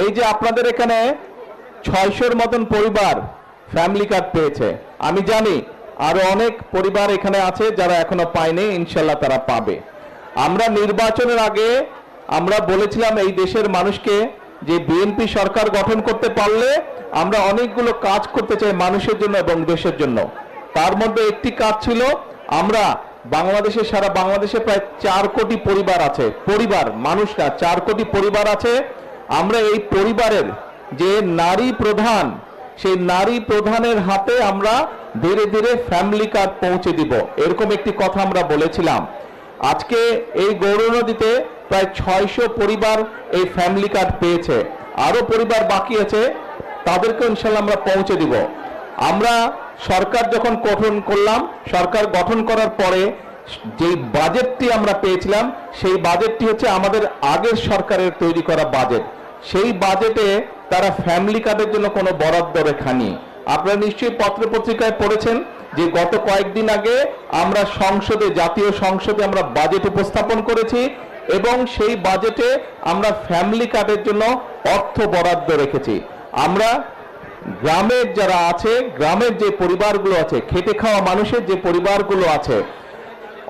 এই যে আপনাদের এখানে 600-র মতন পরিবার ফ্যামিলি কার্ড পেয়েছে। আমি জানি আরো অনেক পরিবার এখানে আছে যারা এখনো পায়নি, ইনশাল্লাহ তারা পাবে। আমরা নির্বাচনের আগে আমরা বলেছিলাম এই দেশের মানুষকে যে বিএনপি সরকার গঠন করতে পারলে আমরা অনেকগুলো কাজ করতে চাই মানুষের জন্য এবং দেশের জন্য। তার মধ্যে একটি কাজ ছিল, আমরা বাংলাদেশে, সারা বাংলাদেশে প্রায় 4 কোটি পরিবার আছে, পরিবার মানুষ না, 4 কোটি পরিবার আছে। আমরা এই পরিবারের যে নারী প্রধান, সেই নারী প্রধানের হাতে আমরা ধীরে ধীরে ফ্যামিলি কার্ড পৌঁছে দিব, এরকম একটি কথা আমরা বলেছিলাম। আজকে এই গৌরনদীতে প্রায় 600 পরিবার এই ফ্যামিলি কার্ড পেয়েছে। আরো পরিবার বাকি আছে, তাদেরকে ইনশাল্লাহ আমরা পৌঁছে দিব। আমরা সরকার যখন গঠন করলাম, সরকার গঠন করার পরে যে বাজেটটি আমরা পেয়েছিলাম, সেই বাজেটটি হচ্ছে আমাদের আগের সরকারের তৈরি করা বাজেট। সেই বাজেটে তারা ফ্যামিলি কার্ডের জন্য কোনো বরাদ্দ রেখেনি। আপনারা নিশ্চয়ই পত্রপত্রিকায় পড়েছেন যে গত কয়েকদিন আগে আমরা সংসদে, জাতীয় সংসদে আমরা বাজেট উপস্থাপন করেছি এবং সেই বাজেটে আমরা ফ্যামিলি কার্ডের জন্য অর্থ বরাদ্দ রেখেছি। আমরা গ্রামের যারা আছে, গ্রামের যে পরিবারগুলো আছে, খেটে খাওয়া মানুষের যে পরিবারগুলো আছে,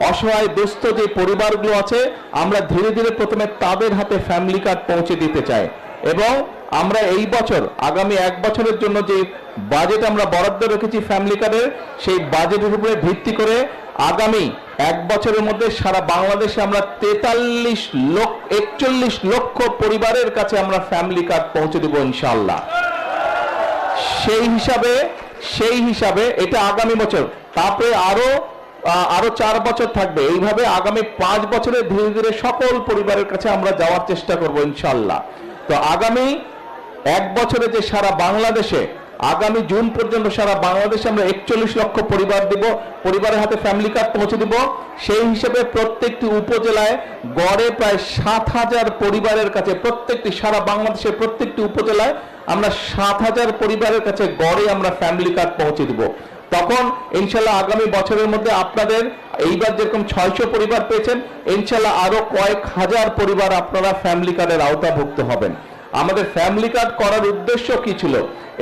অসহায় দুস্থ যে পরিবারগুলো আছে, আমরা ধীরে ধীরে প্রথমে তাদের হাতে ফ্যামিলি কার্ড পৌঁছে দিতে চাই। এবং আমরা এই বছর, আগামী 1 বছরের জন্য যে বাজেট আমরা বরাদ্দ রেখেছি ফ্যামিলি কার্ডের, সেই বাজেটের উপরে ভিত্তি করে আগামী 1 বছরের মধ্যে সারা বাংলাদেশে আমরা 41 লক্ষ পরিবারের কাছে আমরা ফ্যামিলি কার্ড পৌঁছে দেব ইনশাআল্লাহ। সেই হিসাবে এটা আগামী বছর, তারপরে আরো 4 বছর থাকবে। এইভাবে আগামী 5 বছরে ধীরে ধীরে সকল পরিবারের কাছে আমরা যাওয়ার চেষ্টা করব ইনশাআল্লাহ। তো আগামী 1 বছরে যে সারা বাংলাদেশে, আগামী জুন পর্যন্ত সারা বাংলাদেশে আমরা 41 লক্ষ পরিবার দিব, পরিবারের হাতে ফ্যামিলি কার্ড পৌঁছে দিব। সেই হিসেবে প্রত্যেকটি উপজেলায় গড়ে প্রায় 7,000 পরিবারের কাছে, প্রত্যেকটি, সারা বাংলাদেশের প্রত্যেকটি উপজেলায় আমরা 7,000 পরিবারের কাছে গড়ে আমরা ফ্যামিলি কার্ড পৌঁছে দিব। তখন ইনশাল্লাহ আগামী বছরের মধ্যে আপনাদের এইবার যেরকম 600 পরিবার পেয়েছেন, ইনশাল্লাহ আরো কয়েক হাজার পরিবার আপনারা ফ্যামিলি কার্ডের আওতাভুক্ত হবেন। আমাদের ফ্যামিলি কার্ড করার উদ্দেশ্য কি ছিল?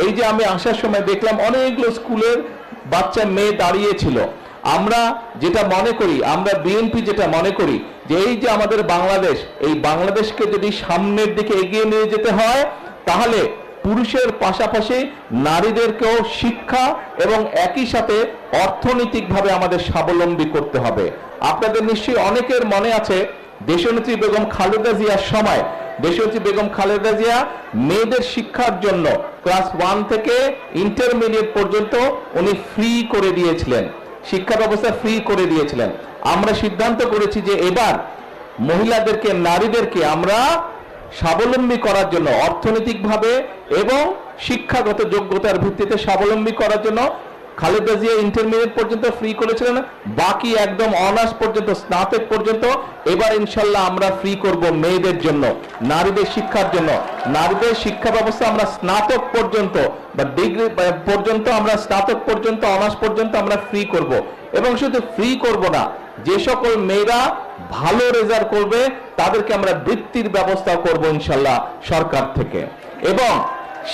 এই যে আমি আসার সময় দেখলাম অনেকগুলো স্কুলের বাচ্চা মেয়ে দাঁড়িয়েছিল। আমরা যেটা মনে করি, আমরা বিএনপি যেটা মনে করি যে এই যে আমাদের বাংলাদেশ, এই বাংলাদেশকে যদি সামনের দিকে এগিয়ে নিয়ে যেতে হয়, তাহলে পুরুষের পাশাপাশি নারীদেরকেও শিক্ষা এবং একই সাথে অর্থনৈতিকভাবে আমাদের স্বাবলম্বী করতে হবে। আপনাদের নিশ্চয়ই অনেকের মনে আছে দেশনেত্রী বেগম খালেদা জিয়ার সময়, দেশনেত্রী বেগম খালেদা জিয়া মেয়েদের শিক্ষার জন্য ক্লাস 1 থেকে ইন্টারমিডিয়েট পর্যন্ত উনি ফ্রি করে দিয়েছিলেন, শিক্ষা ব্যবস্থা ফ্রি করে দিয়েছিলেন। আমরা সিদ্ধান্ত করেছি যে এবার মহিলাদেরকে, নারীদেরকে আমরা স্বাবলম্বী করার জন্য, অর্থনৈতিকভাবে এবং শিক্ষাগত যোগ্যতার ভিত্তিতে স্বাবলম্বী করার জন্য খালেদা জিয়া ইন্টারমিডিয়েট পর্যন্ত ফ্রি করেছিলেন, বাকি একদম অনার্স পর্যন্ত, স্নাতক পর্যন্ত এবার ইনশাল্লাহ আমরা ফ্রি করব মেয়েদের জন্য, নারীদের শিক্ষার জন্য। নারীদের শিক্ষা ব্যবস্থা আমরা স্নাতক পর্যন্ত বা ডিগ্রি পর্যন্ত, আমরা স্নাতক পর্যন্ত, অনার্স পর্যন্ত আমরা ফ্রি করব। এবং শুধু ফ্রি করব না, যে সকল মেয়েরা ভালো রেজাল্ট করবে তাদেরকে আমরা বৃত্তির ব্যবস্থা করব ইনশাল্লাহ সরকার থেকে। এবং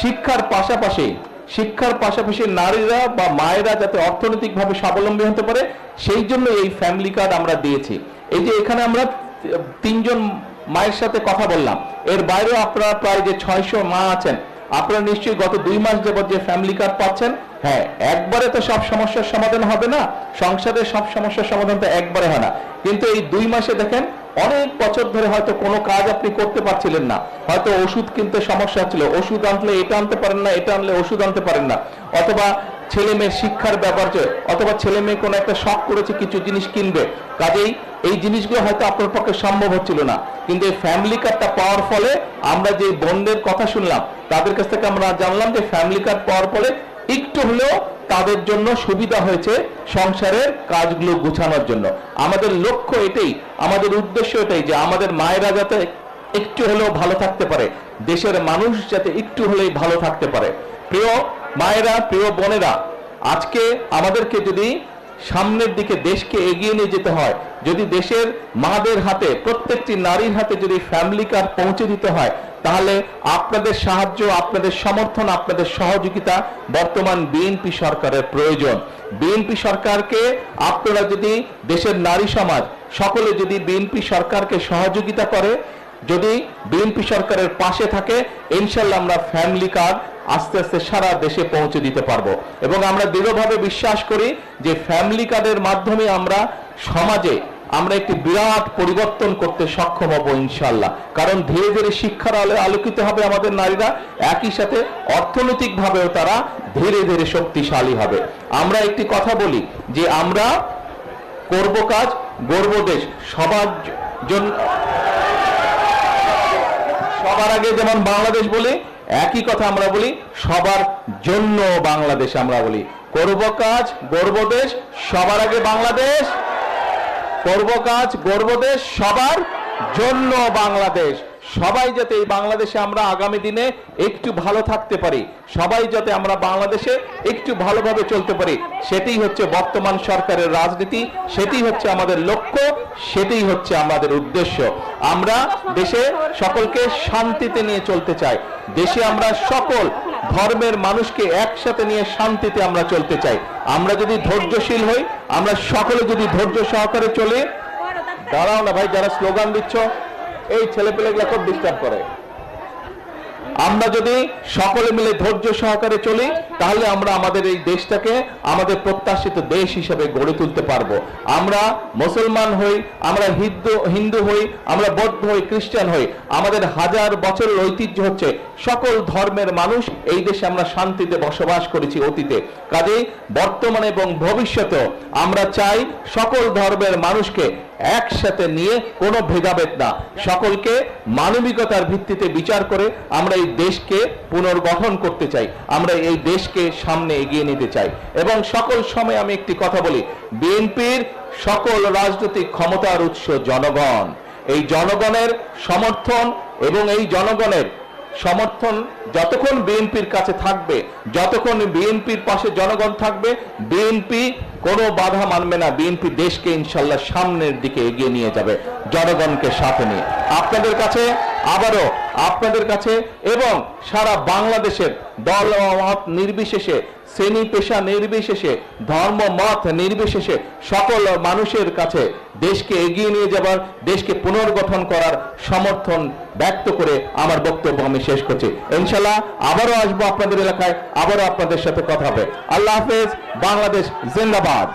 শিক্ষার পাশাপাশি নারীরা বা মায়েরা যাতে অর্থনৈতিকভাবে স্বাবলম্বী হতে পারে, সেই জন্য এই ফ্যামিলি কার্ড আমরা দিয়েছি। এই যে এখানে আমরা 3 জন মায়ের সাথে কথা বললাম, এর বাইরেও আপনারা প্রায় যে 600 মা আছেন, আপনারা নিশ্চয়ই গত 2 মাস যাবত যে ফ্যামিলি কার্ড পাচ্ছেন। হ্যাঁ, একবারে তো সব সমস্যার সমাধান হবে না, সংসারের সব সমস্যার সমাধান তো একবারে হয় না, কিন্তু এই 2 মাসে দেখেন অনেক বছর ধরে হয়তো কোনো কাজ আপনি করতে পারছিলেন না, হয়তো ওষুধ কিনতে সমস্যা ছিল, ওষুধ আনলে এটা আনতে পারেন না, এটা আনলে ওষুধ আনতে পারেন না, অথবা ছেলে মেয়ের শিক্ষার ব্যাপার, অথবা ছেলে মেয়ে কোনো একটা শখ করেছে কিছু জিনিস কিনবে, কাজেই এই জিনিসগুলো হয়তো আপনার পক্ষে সম্ভব হচ্ছিল না। কিন্তু এই ফ্যামিলি কার্ডটা পাওয়ার ফলে আমরা যে বোনদের কথা শুনলাম, তাদের কাছ থেকে আমরা জানলাম যে ফ্যামিলি কার্ড পাওয়ার ফলে একটু হলেও তাদের জন্য সুবিধা হয়েছে সংসারের কাজগুলো গুছানোর জন্য। আমাদের লক্ষ্য এটাই, আমাদের উদ্দেশ্য এটাই যে আমাদের মায়েরা যাতে একটু হলেও ভালো থাকতে পারে, দেশের মানুষ যাতে একটু হলেই ভালো থাকতে পারে। প্রিয় মায়েরা, প্রিয় বোনেরা, আজকে আমাদেরকে যদি সামনের দিকে দেশকে এগিয়ে নিয়ে যেতে হয়, যদি দেশের মাদের হাতে, প্রত্যেকটি নারীর হাতে যদি ফ্যামিলি কার্ড পৌঁছে দিতে হয়, তাহলে আপনাদের সাহায্য, আপনাদের সমর্থন, আপনাদের সহযোগিতা বর্তমান বিএনপি সরকারের প্রয়োজন। বিএনপি সরকারকে আপনারা যদি, দেশের নারী সমাজ সকলে যদি বিএনপি সরকারকে সহযোগিতা করে, যদি বিএনপি সরকারের পাশে থাকে, ইনশাল্লাহ আমরা ফ্যামিলি কার্ড আস্তে আস্তে সারা দেশে পৌঁছে দিতে পারবো। এবং আমরা দৃঢ়ভাবে বিশ্বাস করি যে ফ্যামিলি কার্ডের মাধ্যমে আমরা সমাজে আমরা একটি বিরাট পরিবর্তন করতে সক্ষম হব ইনশাল্লাহ। কারণ ধীরে ধীরে শিক্ষার আলো আলোকিত হবে আমাদের নারীরা, একই সাথে অর্থনৈতিকভাবেও তারা ধীরে ধীরে শক্তিশালী হবে। আমরা একটি কথা বলি যে আমরা করব কাজ, গড়ব দেশ। সবার জন্য, সবার আগে যেমন বাংলাদেশ বলি, একই কথা আমরা বলি সবার জন্য বাংলাদেশ। আমরা বলি করব কাজ, গড়ব দেশ, সবার আগে বাংলাদেশ। করব কাজ, গড়ব দেশ, সবার জন্য বাংলাদেশ। সবাই যাতে এই বাংলাদেশে আমরা আগামী দিনে একটু ভালো থাকতে পারি, সবাই যাতে আমরা বাংলাদেশে একটু ভালোভাবে চলতে পারি, সেটাই হচ্ছে বর্তমান সরকারের রাজনীতি, সেটাই হচ্ছে আমাদের লক্ষ্য, সেটাই হচ্ছে আমাদের উদ্দেশ্য। আমরা দেশে সকলকে শান্তিতে নিয়ে চলতে চাই। দেশে আমরা সকল ধর্মের মানুষকে একসাথে নিয়ে শান্তিতে আমরা চলতে চাই। আমরা যদি ধৈর্যশীল হই, আমরা সকলে যদি ধৈর্য সহকারে চলি। দাঁড়াও না ভাই, যারা স্লোগান দিচ্ছ, এই ছেলেপেলেগুলো খুব ডিস্টার্ব করে। আমরা যদি সকলে মিলে ধৈর্য সহকারে চলি, তাহলে আমরা আমাদের এই দেশটাকে আমাদের প্রত্যাশিত দেশ হিসেবে গড়ে তুলতে পারবো। আমরা মুসলমান হই, আমরা হিন্দু হই, আমরা বৌদ্ধ হই, খ্রিস্টান হই, আমাদের হাজার বছরের ঐতিহ্য হচ্ছে সকল ধর্মের মানুষ এই দেশে আমরা শান্তিতে বসবাস করেছি অতীতে। কাজেই বর্তমানে এবং ভবিষ্যতেও আমরা চাই সকল ধর্মের মানুষকে একসাথে নিয়ে, কোনো ভেদাভেদ না, সকলকে মানবিকতার ভিত্তিতে বিচার করে আমরা এই দেশকে পুনর্গঠন করতে চাই। আমরা এই দেশকে সামনে এগিয়ে নিতে চাই। এবং সকল সময় আমি একটি কথা বলি, বিএনপির সকল রাজনৈতিক ক্ষমতার উৎস জনগণ। এই জনগণের সমর্থন এবং এই জনগণের সমর্থন যতক্ষণ বিএনপির কাছে থাকবে, যতক্ষণ বিএনপির পাশে জনগণ থাকবে, বিএনপি কোনো বাধা মানবে না। বিএনপি দেশকে ইনশাল্লাহ সামনের দিকে এগিয়ে নিয়ে যাবে জনগণকে সাথে নিয়ে। আপনাদের কাছে আবারও, আপনাদের কাছে এবং সারা বাংলাদেশের দল মত নির্বিশেষে, শ্রেণী পেশা নির্বিশেষে, ধর্ম মত নির্বিশেষে সকল মানুষের কাছে দেশকে এগিয়ে নিয়ে যাবার, দেশকে পুনর্গঠন করার সমর্থন ব্যক্ত করে আমার বক্তব্য আমি শেষ করছি। ইনশাল্লাহ আবারও আসবো আপনাদের এলাকায়, আবারও আপনাদের সাথে কথা হবে। আল্লাহ হাফেজ। বাংলাদেশ জিন্দাবাদ।